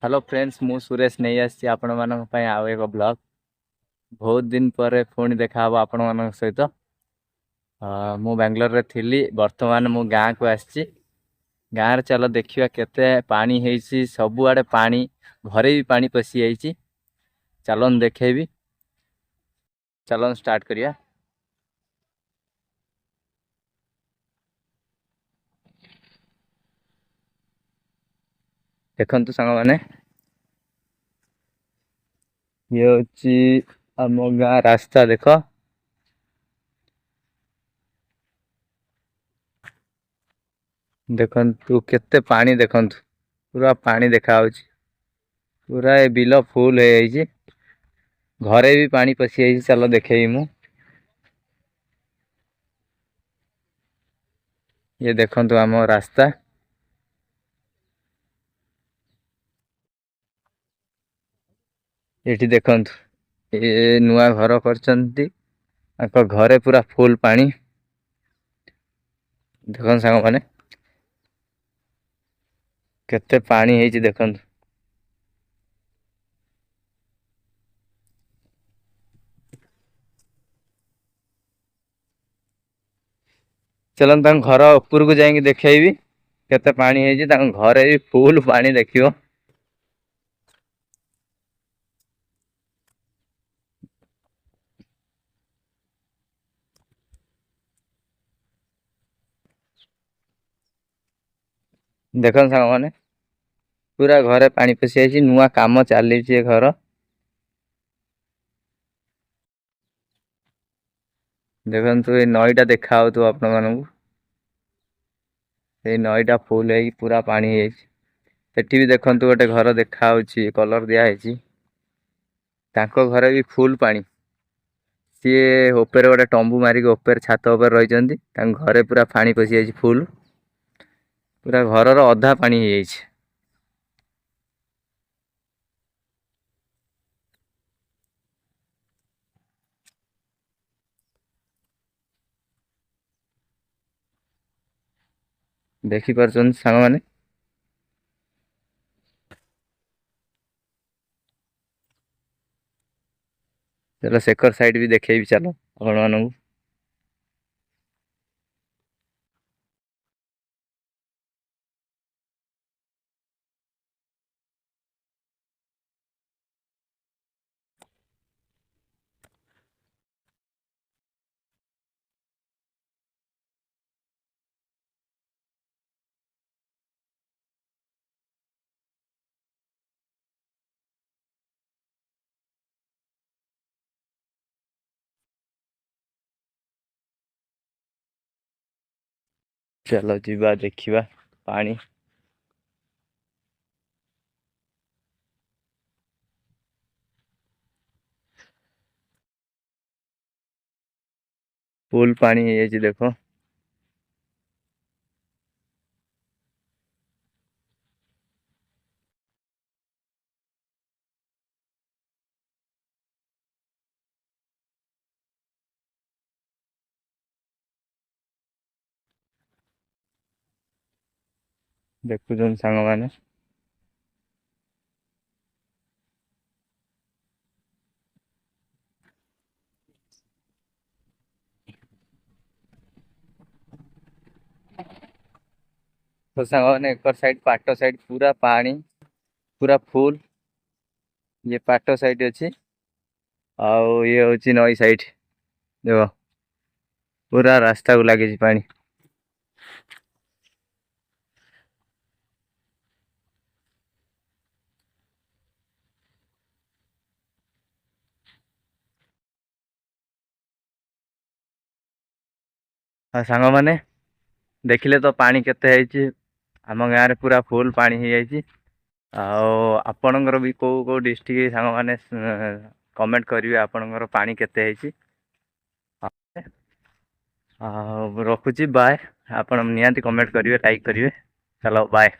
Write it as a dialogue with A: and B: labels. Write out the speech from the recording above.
A: Hello friends, मु सुरेश नहीं आसी आपण मानक पई आउ एक ब्लॉग। बहुत दिन पर पुणी देखा हबो आपण मानक सहित। मु बेंगलोर रे थिली, वर्तमान मु गाँ को आसी। गाँ रे चलो देखिया केते पानी हेइसी, सबु आडे पानी, घरे भी पानी पसी आइची। चलन देखेबी, चलन स्टार्ट करिया। देखंतु संग माने, ये होची हम गाँ रास्ता देखो। देखंतु केते पानी, देखंतु पूरा पानी देखा होची। पूरा ए बिलो फुल हे जाइची। घरे भी पानी पसी जाइची, चलो देखेबी मु। ये देखंतु आम रास्ता। एठी देखंतु ए नुआ घर करचंती। आक घरे पूरा फुल पानी। देखन सांग माने केते पानी हेची, देखंतु। चलन तांग घर ऊपर को जाएंगे देखेबी केते पानी हेची। तांग घरे भी फुल पानी देखियो। देखन सांग माने पूरा घरे पानी पसी आइची। नुआ काम चली घर। देखंतु ए नईटा देखा हो तो आपण मानू। ए नईटा फुल है, पूरा पानी हेची। सेठी भी देखंतु गोटे घर देखा होची, कलर दिया हेची। तांको घरे भी फुल पानी। सीए ऊपर गोटे टंबू मारिक ऊपर छात ऊपर रही। घरे पूरा पानी पसी जाइए फुल। पूरा घर अधा पानी हो जाइए। देखी पार्छन सांग माने। चलो सेकर साइड भी देखे भी, चलो आपण मानू। चलो जीवा देखिबा पानी। फुल पानी हो जाइए, देखो। देखुछन सांग माने। तो सांग माने एक साइड, पाट साइड पूरा पानी, पूरा फुल। ये पाट साइड अच्छी। आउ ये होची नई साइड। देखो पूरा रास्ता को लगे पानी। हाँ सांग माने, देखिले तो पानी केते है। आम गाँव रे पूरा फुल पानी हो जाइए। आपणकर भी को डिस्ट्रिक्ट सांग माने कमेंट करिवे आपणकर पानी केते है। रखुची बाय। आपण निहांती कमेंट करिवे, लाइक करिवे। चलो बाय।